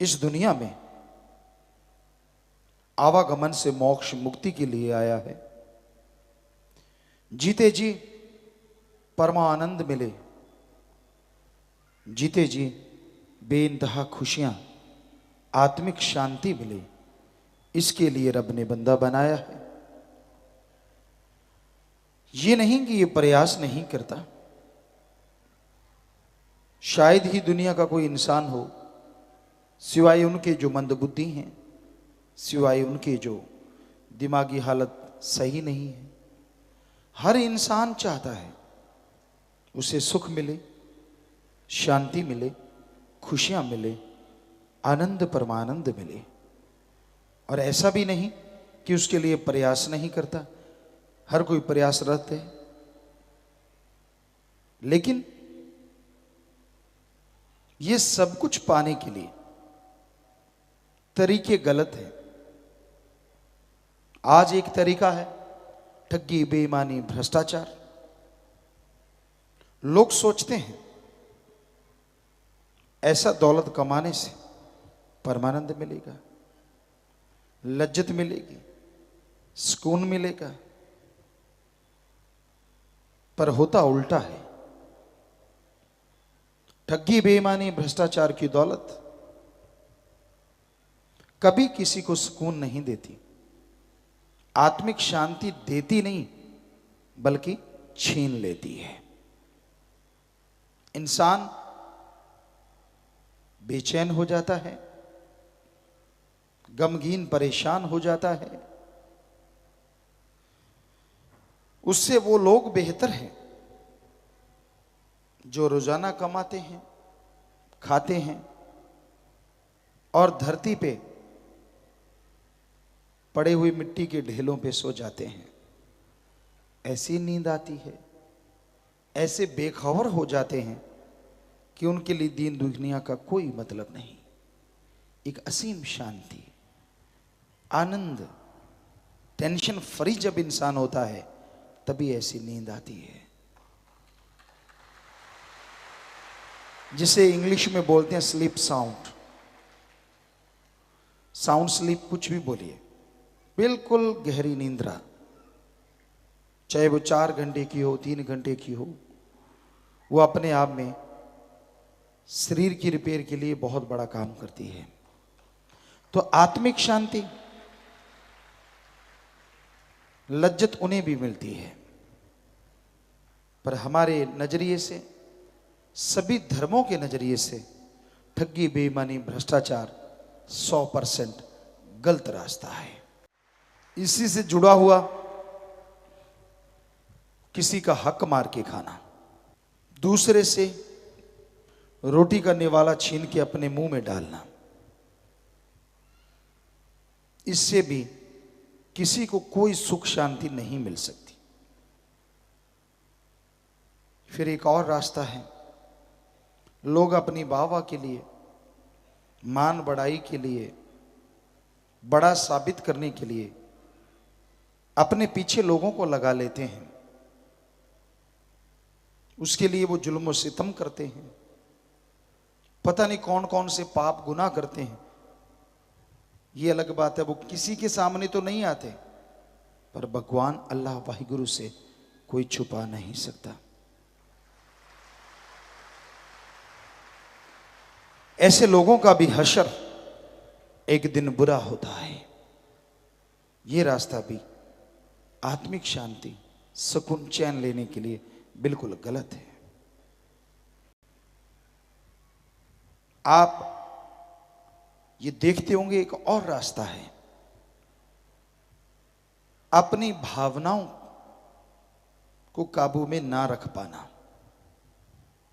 इस दुनिया में आवागमन से मोक्ष मुक्ति के लिए आया है। जीते जी परमानंद मिले, जीते जी बेइंतहा खुशियां, आत्मिक शांति मिले, इसके लिए रब ने बंदा बनाया है। ये नहीं कि ये प्रयास नहीं करता। शायद ही दुनिया का कोई इंसान हो सिवाय उनके जो मंदबुद्धि हैं, सिवाय उनके जो दिमागी हालत सही नहीं है। हर इंसान चाहता है उसे सुख मिले, शांति मिले, खुशियां मिले, आनंद परमानंद मिले। और ऐसा भी नहीं कि उसके लिए प्रयास नहीं करता, हर कोई प्रयासरत है। लेकिन ये सब कुछ पाने के लिए तरीके गलत हैं। आज एक तरीका है ठगी, बेईमानी, भ्रष्टाचार। लोग सोचते हैं ऐसा दौलत कमाने से परमानंद मिलेगा, लज्जत मिलेगी, सुकून मिलेगा, पर होता उल्टा है। ठगी, बेईमानी, भ्रष्टाचार की दौलत कभी किसी को सुकून नहीं देती, आत्मिक शांति देती नहीं बल्कि छीन लेती है। इंसान बेचैन हो जाता है, गमगीन परेशान हो जाता है। उससे वो लोग बेहतर हैं जो रोजाना कमाते हैं, खाते हैं और धरती पे पड़े हुए मिट्टी के ढेलों पे सो जाते हैं। ऐसी नींद आती है, ऐसे बेखबर हो जाते हैं कि उनके लिए दीन दुनिया का कोई मतलब नहीं। एक असीम शांति, आनंद, टेंशन फ्री जब इंसान होता है तभी ऐसी नींद आती है, जिसे इंग्लिश में बोलते हैं स्लीप साउंड। साउंड स्लीप कुछ भी बोलिए, बिल्कुल गहरी निंद्रा, चाहे वो 4 घंटे की हो, 3 घंटे की हो, वो अपने आप में शरीर की रिपेयर के लिए बहुत बड़ा काम करती है। तो आत्मिक शांति, लज्जत उन्हें भी मिलती है, पर हमारे नजरिए से, सभी धर्मों के नजरिए से ठगी, बेईमानी, भ्रष्टाचार 100% गलत रास्ता है। इसी से जुड़ा हुआ किसी का हक मार के खाना, दूसरे से रोटी का निवाला छीन के अपने मुंह में डालना, इससे भी किसी को कोई सुख शांति नहीं मिल सकती। फिर एक और रास्ता है, लोग अपनी वाहवाही के लिए, मान बढ़ाई के लिए, बड़ा साबित करने के लिए अपने पीछे लोगों को लगा लेते हैं। उसके लिए वो जुल्म और सितम करते हैं, पता नहीं कौन कौन से पाप गुनाह करते हैं। ये अलग बात है, वो किसी के सामने तो नहीं आते, पर भगवान अल्लाह वाहिगुरु से कोई छुपा नहीं सकता। ऐसे लोगों का भी हशर एक दिन बुरा होता है। ये रास्ता भी आत्मिक शांति, सुकून, चैन लेने के लिए बिल्कुल गलत है। आप ये देखते होंगे एक और रास्ता है, अपनी भावनाओं को काबू में ना रख पाना,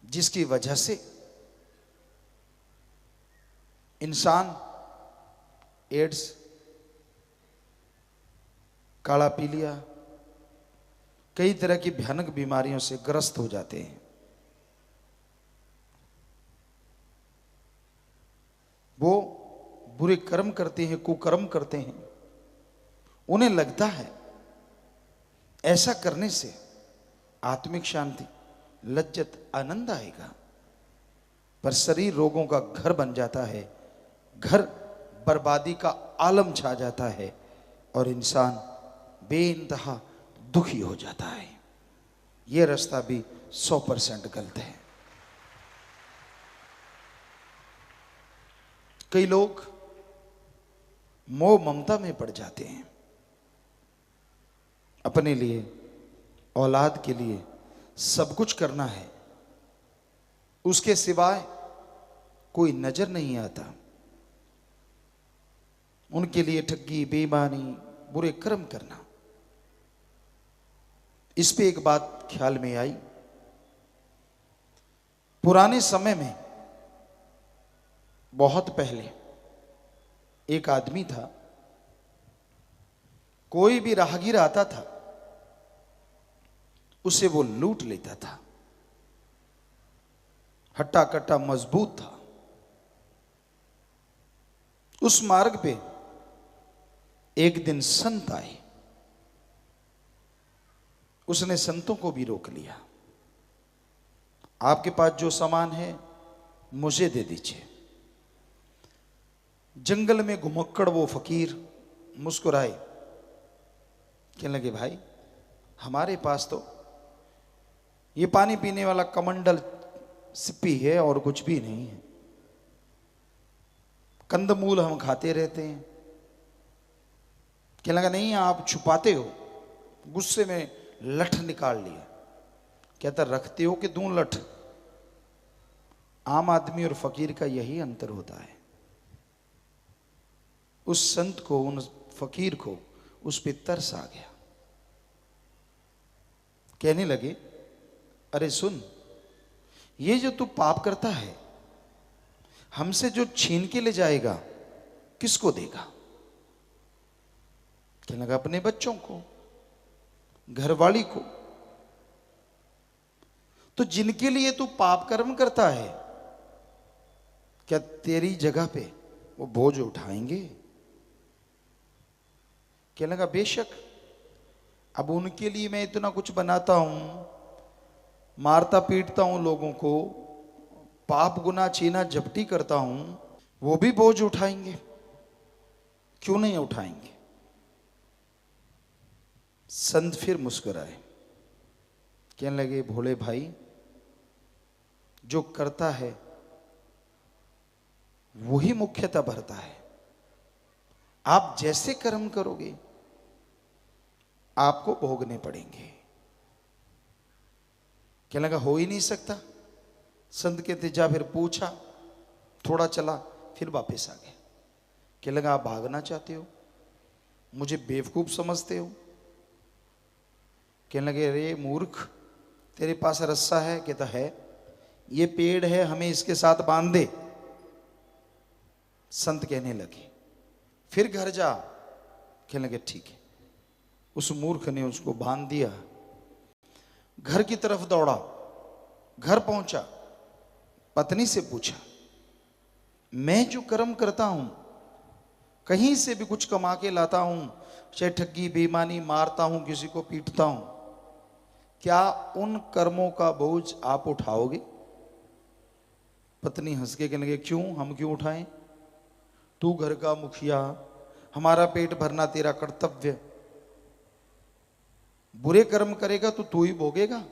जिसकी वजह से इंसान एड्स, काला पीलिया, कई तरह की भयानक बीमारियों से ग्रस्त हो जाते हैं। वो बुरे कर्म करते हैं, कुकर्म करते हैं। उन्हें लगता है ऐसा करने से आत्मिक शांति, लज्जत, आनंद आएगा, पर शरीर रोगों का घर बन जाता है, घर बर्बादी का आलम छा जाता है और इंसान बेइंतहा दुखी हो जाता है। यह रास्ता भी 100% गलत है। कई लोग मोह ममता में पड़ जाते हैं, अपने लिए, औलाद के लिए सब कुछ करना है, उसके सिवाय कोई नजर नहीं आता। उनके लिए ठगी, बेईमानी, बुरे कर्म करना। इस पे एक बात ख्याल में आई। पुराने समय में, बहुत पहले, एक आदमी था, कोई भी राहगीर आता था उसे वो लूट लेता था। हट्टा कट्टा मजबूत था। उस मार्ग पे एक दिन संत आए, उसने संतों को भी रोक लिया। आपके पास जो सामान है मुझे दे दीजिए। जंगल में घुमक्कड़ वो फकीर मुस्कुराए, कहने लगे, भाई हमारे पास तो ये पानी पीने वाला कमंडल सिप्पी है और कुछ भी नहीं है। कंदमूल हम खाते रहते हैं। कहने लगा, नहीं आप छुपाते हो। गुस्से में लठ निकाल लिया। कहता, रखते हो कि दूं लठ? आम आदमी और फकीर का यही अंतर होता है। उस संत को, उन फकीर को उस पे तरस आ गया। कहने लगे, अरे सुन, ये जो तू पाप करता है, हमसे जो छीन के ले जाएगा किसको देगा? कहने लगा, अपने बच्चों को, घरवाली को। तो जिनके लिए तू पाप कर्म करता है, क्या तेरी जगह पे वो बोझ उठाएंगे? कहने लगा, बेशक। अब उनके लिए मैं इतना कुछ बनाता हूं, मारता पीटता हूं लोगों को, पाप गुनाह छीना झपटी करता हूं, वो भी बोझ उठाएंगे, क्यों नहीं उठाएंगे? संत फिर मुस्कुराए। कहने लगे, भोले भाई, जो करता है वही मुख्यता भरता है। आप जैसे कर्म करोगे आपको भोगने पड़ेंगे। कहने लगा, हो ही नहीं सकता। संत कहते, जा फिर पूछा, थोड़ा चला, फिर वापस आ गया। कहने लगा, आप भागना चाहते हो, मुझे बेवकूफ समझते हो? कहने लगे, अरे मूर्ख, तेरे पास रस्सा है? कहता है, ये पेड़ है, हमें इसके साथ बांध दे। संत कहने लगे, फिर घर जा। कहने लगे, ठीक है। उस मूर्ख ने उसको बांध दिया, घर की तरफ दौड़ा। घर पहुंचा, पत्नी से पूछा, मैं जो कर्म करता हूं, कहीं से भी कुछ कमा के लाता हूं, चाहे ठगी, बेईमानी, मारता हूं, किसी को पीटता हूं, क्या उन कर्मों का बोझ आप उठाओगे? पत्नी हंस के कहने लगे, क्यों, हम क्यों उठाएं? तू घर का मुखिया, हमारा पेट भरना तेरा कर्तव्य। बुरे कर्म करेगा तो तू ही भोगेगा।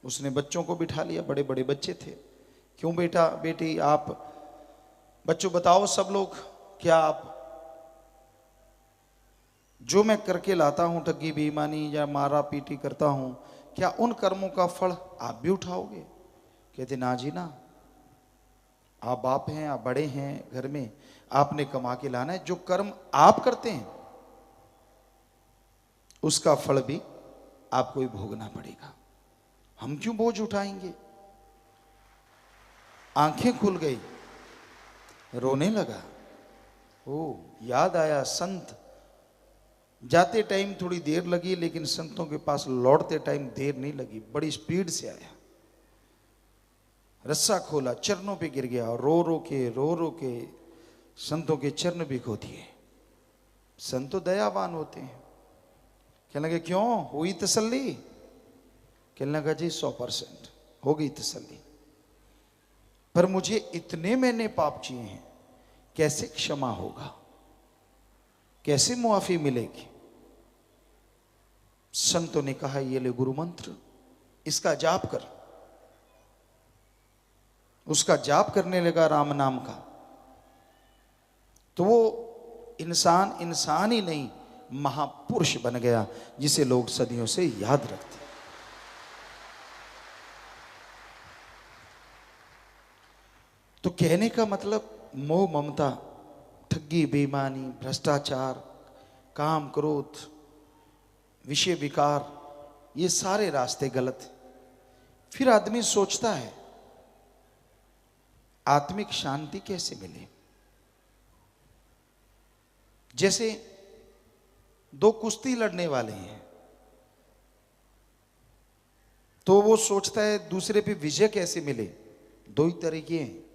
उसने बच्चों को बिठा लिया, बड़े बड़े बच्चे थे। क्यों बेटा, बेटी, आप बच्चों बताओ सब लोग, क्या आप जो मैं करके लाता हूं, ठगी बेईमानी या मारा पीटी करता हूं, क्या उन कर्मों का फल आप भी उठाओगे? कहते, ना जी ना, आप बाप हैं, आप बड़े हैं घर में, आपने कमा के लाना है। जो कर्म आप करते हैं उसका फल भी आपको ही भोगना पड़ेगा। हम क्यों बोझ उठाएंगे? आंखें खुल गई, रोने लगा। ओ, याद आया संत। जाते टाइम थोड़ी देर लगी, लेकिन संतों के पास लौटते टाइम देर नहीं लगी, बड़ी स्पीड से आया। रस्सा खोला, चरणों पे गिर गया, रो रो के संतों के चरण भी खो दिए। संत तो दयावान होते हैं। कहने लगे, क्यों, हुई तसल्ली? कहने लगा, जी 100% हो गई तसल्ली, पर मुझे इतने मैंने पाप किए हैं, कैसे क्षमा होगा, कैसे मुआफी मिलेगी। संतों ने कहा ये ले गुरु मंत्र, इसका जाप कर। उसका जाप करने लगा राम नाम का, तो वो इंसान इंसान ही नहीं महापुरुष बन गया, जिसे लोग सदियों से याद रखते। तो कहने का मतलब मोह ममता, ठगी बेईमानी, भ्रष्टाचार, काम क्रोध, विषय विकार, ये सारे रास्ते गलत हैं। फिर आदमी सोचता है आत्मिक शांति कैसे मिले। जैसे दो कुश्ती लड़ने वाले हैं, तो वो सोचता है दूसरे पे विजय कैसे मिले। दो ही तरीके हैं,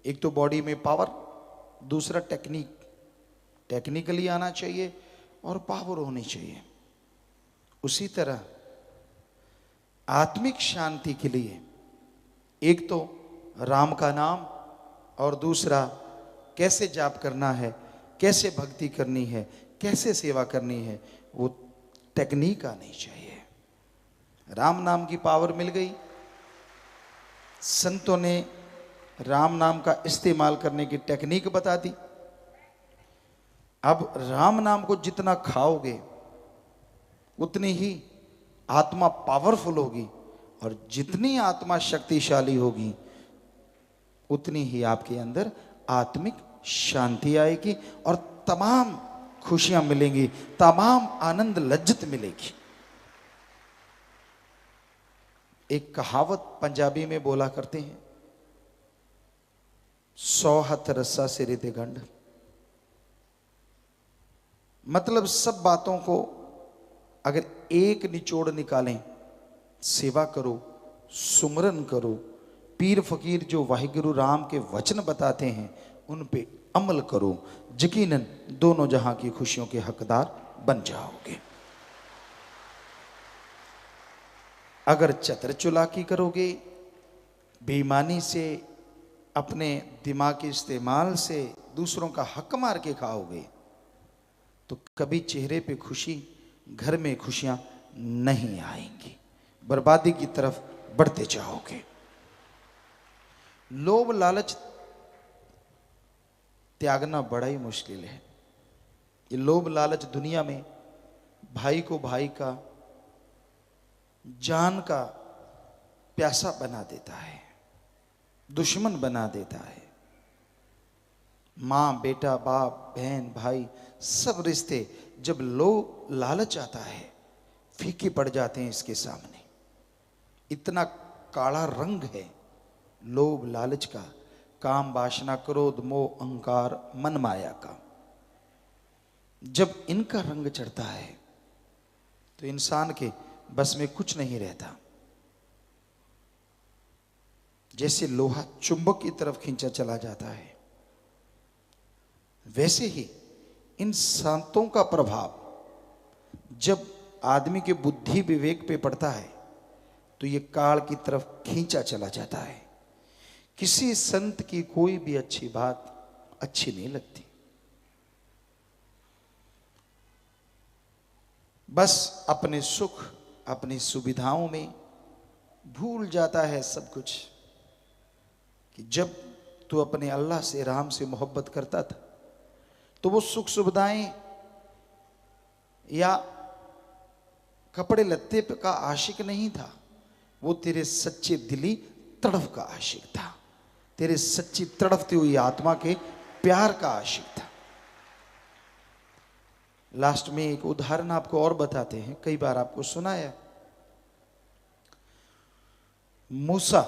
एक तो बॉडी में पावर, दूसरा टेक्निक। टेक्निकली आना चाहिए और पावर होनी चाहिए। उसी तरह आत्मिक शांति के लिए एक तो राम का नाम और दूसरा कैसे जाप करना है, कैसे भक्ति करनी है, कैसे सेवा करनी है, वो टेक्निक आनी चाहिए। राम नाम की पावर मिल गई। संतों ने राम नाम का इस्तेमाल करने की टेक्निक बता दी। अब राम नाम को जितना खाओगे उतनी ही आत्मा पावरफुल होगी, और जितनी आत्मा शक्तिशाली होगी उतनी ही आपके अंदर आत्मिक शांति आएगी और तमाम खुशियां मिलेंगी, तमाम आनंद लज्जत मिलेगी। एक कहावत पंजाबी में बोला करते हैं, 100 हथ रस्सा सिरे ते गंढ। मतलब सब बातों को अगर एक निचोड़ निकालें, सेवा करो, सुमरन करो, पीर फकीर जो वाहिगुरु राम के वचन बताते हैं उन पे अमल करो, यकीनन दोनों जहां की खुशियों के हकदार बन जाओगे। अगर चतर चुलाकी करोगे, बेईमानी से, अपने दिमाग के इस्तेमाल से दूसरों का हक मार के खाओगे, तो कभी चेहरे पे खुशी, घर में खुशियां नहीं आएंगी, बर्बादी की तरफ बढ़ते जाओगे। लोभ लालच त्यागना बड़ा ही मुश्किल है। ये लोभ लालच दुनिया में भाई को भाई का, जान का प्यासा बना देता है, दुश्मन बना देता है। मां बेटा, बाप बहन भाई, सब रिश्ते जब लोभ लालच आता है फीके पड़ जाते हैं इसके सामने। इतना काला रंग है लोभ लालच का, काम वासना क्रोध मोह अहंकार मन माया का। जब इनका रंग चढ़ता है तो इंसान के बस में कुछ नहीं रहता। जैसे लोहा चुंबक की तरफ खींचा चला जाता है, वैसे ही इन संतों का प्रभाव जब आदमी के बुद्धि विवेक पे पड़ता है तो ये काल की तरफ खींचा चला जाता है। किसी संत की कोई भी अच्छी बात अच्छी नहीं लगती। बस अपने सुख, अपनी सुविधाओं में भूल जाता है सब कुछ। कि जब तू अपने अल्लाह से, राम से मोहब्बत करता था तो वो सुख सुविधाएं या कपड़े लत्ते का आशिक नहीं था, वो तेरे सच्चे दिली तड़फ का आशिक था, तेरे सच्ची तड़फती हुई आत्मा के प्यार का आशिक था। लास्ट में एक उदाहरण आपको और बताते हैं, कई बार आपको सुनाया। मूसा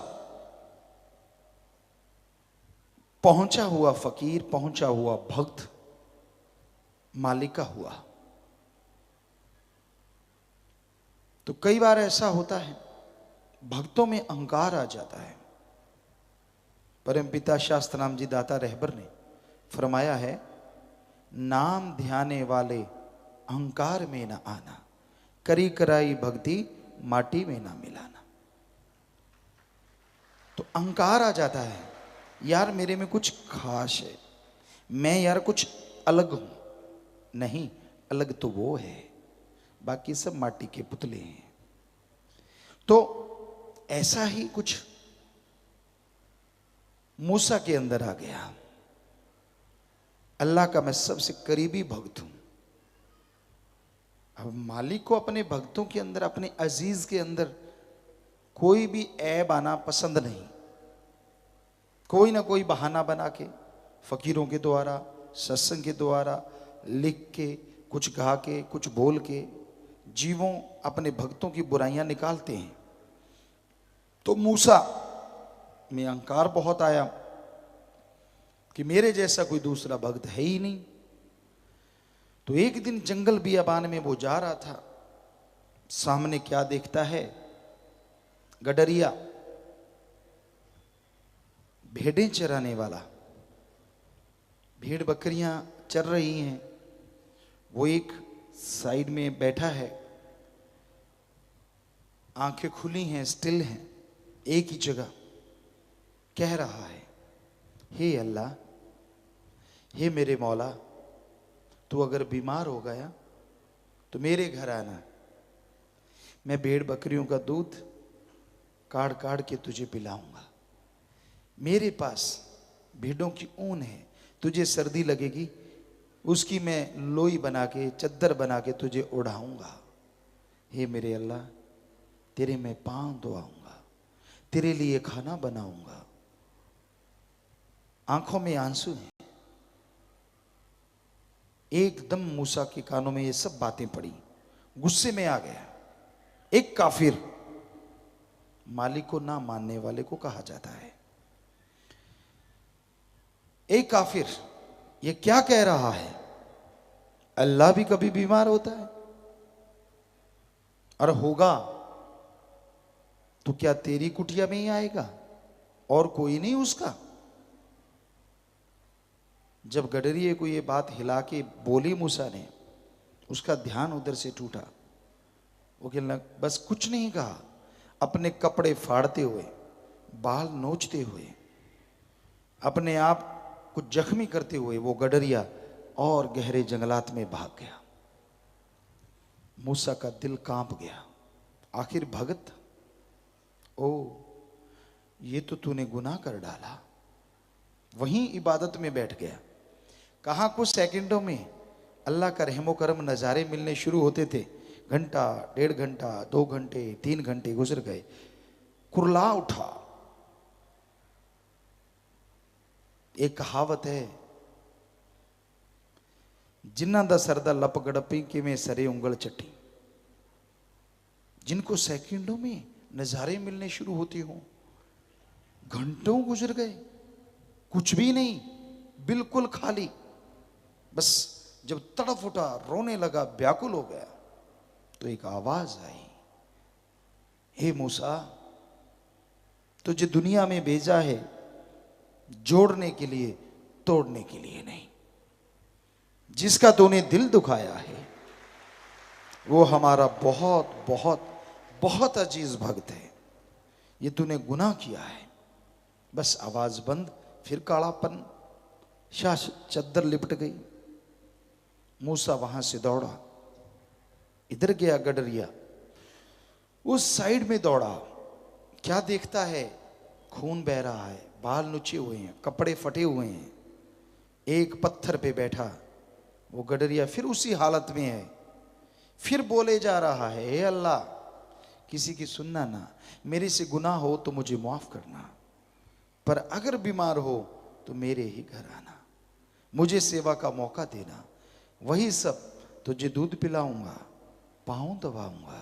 पहुंचा हुआ फकीर, पहुंचा हुआ भक्त मालिका हुआ। तो कई बार ऐसा होता है भक्तों में अहंकार आ जाता है। परमपिता शास्त्रनाम जी दाता रहबर ने फरमाया है, नाम ध्याने वाले अहंकार में ना आना, करी कराई भक्ति माटी में ना मिलाना। तो अहंकार आ जाता है, यार मेरे में कुछ खास है, मैं यार कुछ अलग हूं। नहीं, अलग तो वो है, बाकी सब माटी के पुतले हैं। तो ऐसा ही कुछ मूसा के अंदर आ गया। अल्लाह का मैं सबसे करीबी भक्त हूं। अब मालिक को अपने भक्तों के अंदर, अपने अजीज के अंदर कोई भी ऐब आना पसंद नहीं। कोई ना कोई बहाना बना के, फकीरों के द्वारा, सत्संग के द्वारा, लिख के, कुछ गा के, कुछ बोल के जीवों अपने भक्तों की बुराइयां निकालते हैं। तो मूसा में अहंकार बहुत आया कि मेरे जैसा कोई दूसरा भक्त है ही नहीं। तो एक दिन जंगल बियाबान में वो जा रहा था, सामने क्या देखता है? गडरिया, भेड़ें चराने वाला। भेड़ बकरियां चर रही हैं, वो एक साइड में बैठा है, आंखें खुली हैं, स्टिल हैं, एक ही जगह कह रहा है, हे अल्लाह, हे मेरे मौला, तू अगर बीमार हो गया तो मेरे घर आना, मैं भेड़ बकरियों का दूध काढ़ काढ़ के तुझे पिलाऊंगा। मेरे पास भेड़ों की ऊन है, तुझे सर्दी लगेगी उसकी मैं लोई बना के, चद्दर बना के तुझे ओढ़ाऊंगा। हे मेरे अल्लाह, तेरे मैं पांव धोआऊंगा, तेरे लिए खाना बनाऊंगा। आंखों में आंसू हैं। एकदम मूसा के कानों में ये सब बातें पड़ी, गुस्से में आ गया। एक काफिर, मालिक को ना मानने वाले को कहा जाता है, एक काफिर ये क्या कह रहा है? अल्लाह भी कभी बीमार होता है? और होगा तो क्या तेरी कुटिया में ही आएगा और कोई नहीं उसका? जब गडरिये को ये बात हिला के बोली मूसा ने, उसका ध्यान उधर से टूटा। वो कहने लगा, बस कुछ नहीं कहा, अपने कपड़े फाड़ते हुए, बाल नोचते हुए, अपने आप को जख्मी करते हुए वो गडरिया और गहरे जंगलात में भाग गया। मूसा का दिल कांप गया। आखिर भगत, ओ ये तो तूने गुनाह कर डाला। वहीं इबादत में बैठ गया। कहाँ कुछ सेकंडों में अल्लाह का रहमो करम नज़ारे मिलने शुरू होते थे। घंटा, 1.5 घंटा, 2 घंटे, 3 घंटे गुजर गए। कुरला उठा। एक कहावत है, जिन्ना दा सरदा लप गड़पी किवें सरे उंगल चट्टी। जिनको सेकंडों में नज़ारे मिलने शुरू होते हो, घंटों गुजर गए, कुछ भी नहीं, बिल्कुल खाली। बस जब तड़फ उठा, रोने लगा, व्याकुल हो गया, तो एक आवाज आई, हे मूसा, तुझे दुनिया में भेजा है जोड़ने के लिए, तोड़ने के लिए नहीं। जिसका तूने दिल दुखाया है वो हमारा बहुत बहुत बहुत अजीज भक्त है। ये तूने गुनाह किया है। बस आवाज बंद, फिर कालापन, शाश चद्दर लिपट गई। मूसा वहां से दौड़ा, इधर गया गडरिया, उस साइड में दौड़ा। क्या देखता है? खून बह रहा है, बाल नुचे हुए हैं, कपड़े फटे हुए हैं, एक पत्थर पे बैठा वो गडरिया फिर उसी हालत में है। फिर बोले जा रहा है, हे अल्लाह, किसी की सुनना ना, मेरे से गुनाह हो तो मुझे माफ करना, पर अगर बीमार हो तो मेरे ही घर आना, मुझे सेवा का मौका देना। वही सब, तुझे दूध पिलाऊंगा, पाँव दबाऊंगा,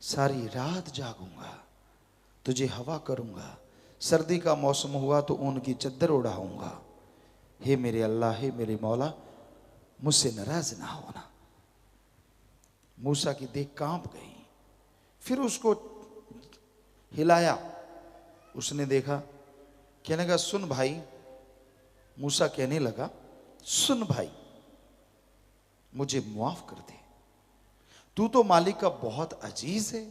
सारी रात जागूंगा, तुझे हवा करूंगा, सर्दी का मौसम हुआ तो ऊन की चद्दर उड़ाऊंगा। हे मेरे अल्लाह, हे मेरे मौला, मुझसे नाराज ना होना। मूसा की देह कांप गई। फिर उसको हिलाया, उसने देखा, कहने लगा, सुन भाई। मूसा कहने लगा, सुन भाई, मुझे माफ कर दे, तू तो मालिक का बहुत अजीज है।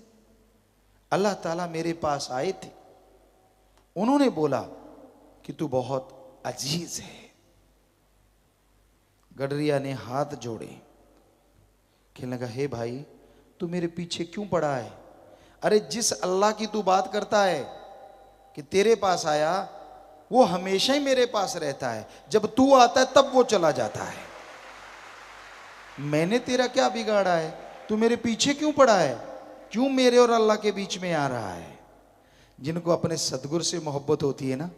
अल्लाह ताला मेरे पास आए थे, उन्होंने बोला कि तू बहुत अजीज है, गडरिया ने हाथ जोड़े, कहने लगा, हे भाई तू मेरे पीछे क्यों पड़ा है? अरे जिस अल्लाह की तू बात करता है कि तेरे पास आया, वो हमेशा ही मेरे पास रहता है, जब तू आता है तब वो चला जाता है। मैंने तेरा क्या बिगाड़ा है? तू मेरे पीछे क्यों पड़ा है? क्यों मेरे और अल्लाह के बीच में आ रहा है? जिनको अपने सतगुरु से मोहब्बत होती है ना,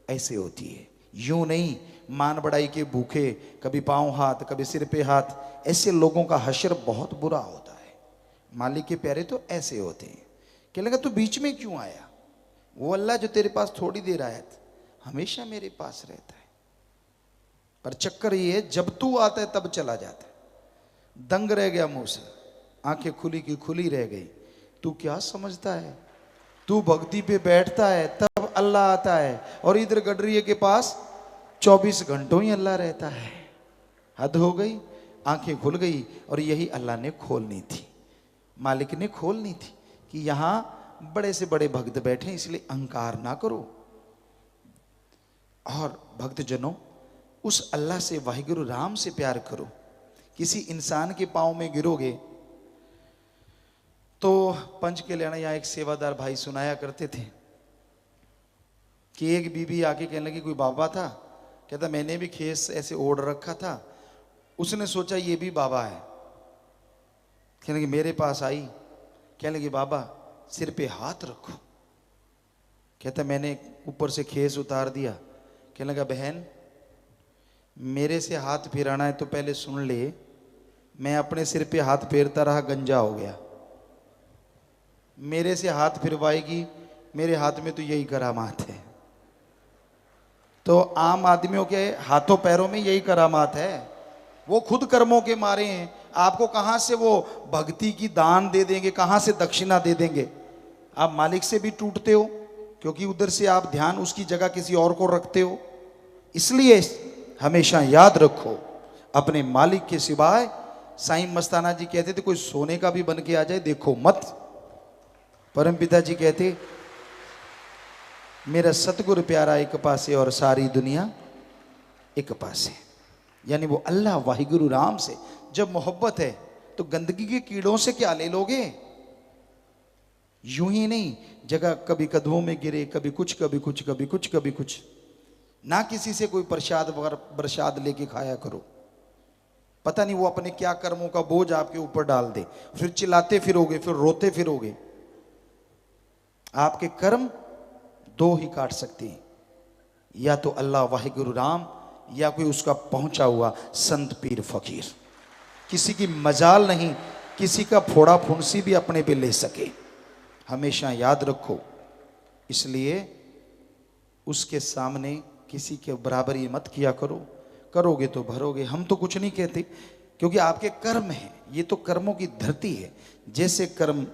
ऐसे होती है, यूं नहीं मान बड़ाई के भूखे, कभी पांव हाथ कभी सिर पे हाथ, ऐसे लोगों का हश्र बहुत बुरा होता है। मालिक के प्यारे तो ऐसे होते हैं। क्या लगा तू बीच में क्यों आया? वो अल्लाह जो तेरे पास थोड़ी देर आया था, हमेशा मेरे पास रहता है, पर चक्कर ये है जब तू आता है तब चला जाता है। दंग रह गया मुंह से, आंखें खुली की खुली रह गई। तू क्या समझता है? तू भक्ति पे बैठता है तब अल्लाह आता है, और इधर गडरिये के पास 24 घंटों ही अल्लाह रहता है। हद हो गई। आंखें खुल गई, और यही अल्लाह ने खोलनी थी, मालिक ने खोलनी थी कि यहां बड़े से बड़े भक्त बैठे, इसलिए अहंकार ना करो। और भक्तजनों, उस अल्लाह से, वाहिगुरु राम से प्यार करो। किसी इंसान के पांव में गिरोगे तो पंच के लेना, यहाँ एक सेवादार भाई सुनाया करते थे कि एक बीबी आके कहने लगी, कोई बाबा था, कहता मैंने भी खेस ऐसे ओढ़ रखा था, उसने सोचा ये भी बाबा है, कहने लगी मेरे पास आई, कहने लगी बाबा सिर पे हाथ रखो, कहता मैंने ऊपर से खेस उतार दिया, कहने लगा बहन मेरे से हाथ फिराना है तो पहले सुन ले, मैं अपने सिर पे हाथ फेरता रहा, गंजा हो गया, मेरे से हाथ फिरवाएगी, मेरे हाथ में तो यही करामात है। तो आम आदमियों के हाथों पैरों में यही करामात है, वो खुद कर्मों के मारे हैं। आपको कहां से वो भक्ति की दान दे देंगे, कहां से दक्षिणा दे देंगे? आप मालिक से भी टूटते हो, क्योंकि उधर से आप ध्यान उसकी जगह किसी और को रखते हो। इसलिए हमेशा याद रखो, अपने मालिक के सिवाय, साईं मस्ताना जी कहते थे, कोई सोने का भी बन के आ जाए देखो मत। परम पिता जी कहते, मेरा सतगुरु प्यारा एक पासे और सारी दुनिया एक पासे। यानी वो अल्लाह वाहिगुरु राम से जब मोहब्बत है तो गंदगी के कीड़ों से क्या ले लोगे? यूं ही नहीं, जगह कभी कदमों में गिरे, कभी कुछ कभी कुछ कभी कुछ कभी कुछ। ना किसी से कोई प्रसाद प्रसाद लेके खाया करो, पता नहीं वो अपने क्या कर्मों का बोझ आपके ऊपर डाल दे, फिर चिल्लाते फिरोगे, फिर रोते फिरोगे। आपके कर्म दो ही काट सकते हैं, या तो अल्लाह वाहिगुरु राम, या कोई उसका पहुंचा हुआ संत पीर फकीर। किसी की मजाल नहीं, किसी का फोड़ा फुंसी भी अपने पे ले सके, हमेशा याद रखो। इसलिए उसके सामने किसी के बराबरी मत किया करो, करोगे तो भरोगे। हम तो कुछ नहीं कहते, क्योंकि आपके कर्म हैं, ये तो कर्मों की धरती है। जैसे कर्म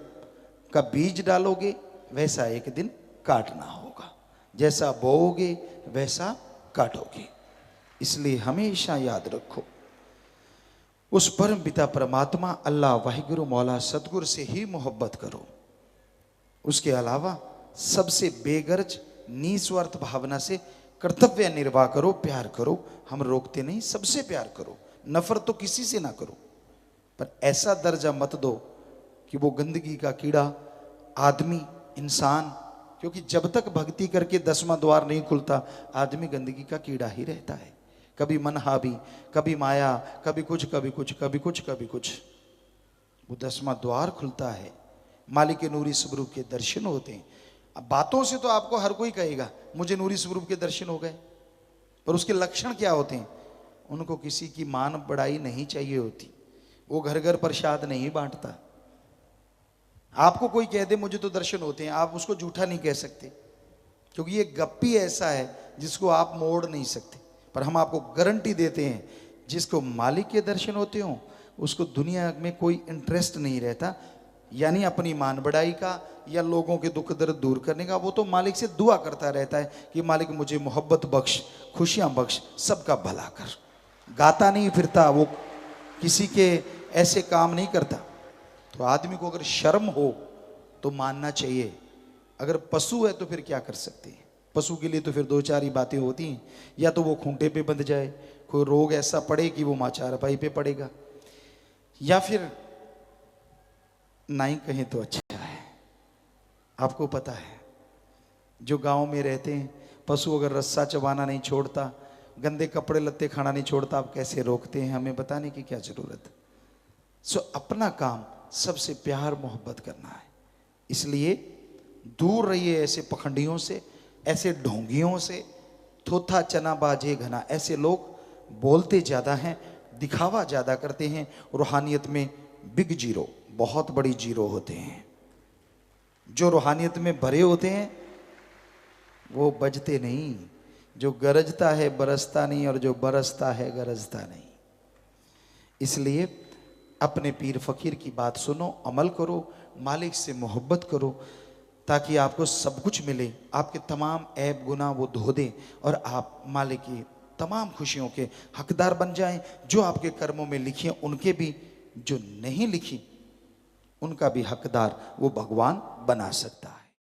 का बीज डालोगे वैसा एक दिन काटना होगा, जैसा बोओगे वैसा काटोगे। इसलिए हमेशा याद रखो, उस परम पिता परमात्मा अल्लाह वाहिगुरु मौला सतगुरु से ही मोहब्बत करो। उसके अलावा सबसे बेगर्ज निस्वार्थ भावना से कर्तव्य निर्वाह करो, प्यार करो। हम रोकते नहीं, सबसे प्यार करो, नफरत तो किसी से ना करो, पर ऐसा दर्जा मत दो कि वो गंदगी का कीड़ा आदमी, इंसान, क्योंकि जब तक भक्ति करके 10वां द्वार नहीं खुलता, आदमी गंदगी का कीड़ा ही रहता है। कभी मन हावी, कभी माया, कभी कुछ कभी कुछ कभी कुछ कभी कुछ। वो 10वां द्वार खुलता है, मालिक के नूरी स्वरूप के दर्शन होते हैं। अब बातों से तो आपको हर कोई कहेगा मुझे नूरी स्वरूप के दर्शन हो गए, पर उसके लक्षण क्या होते हैं? उनको किसी की मान बढ़ाई नहीं चाहिए होती, वो घर घर प्रसाद नहीं बांटता। आपको कोई कह दे मुझे तो दर्शन होते हैं, आप उसको झूठा नहीं कह सकते, क्योंकि ये गप्पी ऐसा है जिसको आप मोड़ नहीं सकते। पर हम आपको गारंटी देते हैं, जिसको मालिक के दर्शन होते हो उसको दुनिया में कोई इंटरेस्ट नहीं रहता, यानी अपनी मान बढ़ाई का या लोगों के दुख दर्द दूर करने का। वो तो मालिक से दुआ करता रहता है कि मालिक मुझे मोहब्बत बख्श, खुशियां बख्श, सबका भला कर। गाता नहीं फिरता, वो किसी के ऐसे काम नहीं करता। तो आदमी को अगर शर्म हो तो मानना चाहिए। अगर पशु है तो फिर क्या कर सकते हैं? पशु के लिए तो फिर दो चार ही बातें होती हैं, या तो वो खूंटे पे बंध जाए, कोई रोग ऐसा पड़े कि वो माँ चारपाई पे पड़ेगा, या फिर नहीं कहें तो अच्छा है। आपको पता है जो गांव में रहते हैं, पशु अगर रस्सा चबाना नहीं छोड़ता, गंदे कपड़े लत्ते खाना नहीं छोड़ता, आप कैसे रोकते हैं? हमें बताने की क्या जरूरत है। सो अपना काम सबसे प्यार मोहब्बत करना है। इसलिए दूर रहिए ऐसे पखंडियों से, ऐसे ढोंगियों से। थोथा चना बाजे घना, ऐसे लोग बोलते ज़्यादा हैं, दिखावा ज़्यादा करते हैं, रूहानियत में बिग जीरो, बहुत बड़ी जीरो होते हैं। जो रूहानियत में भरे होते हैं वो बजते नहीं। जो गरजता है बरसता नहीं, और जो बरसता है गरजता नहीं। इसलिए अपने पीर फकीर की बात सुनो, अमल करो, मालिक से मोहब्बत करो, ताकि आपको सब कुछ मिले। आपके तमाम ऐब गुनाह वो धो दे और आप मालिक की तमाम खुशियों के हकदार बन जाएं। जो आपके कर्मों में लिखी हैं उनके भी, जो नहीं लिखी उनका भी हकदार वो भगवान बना सकता है।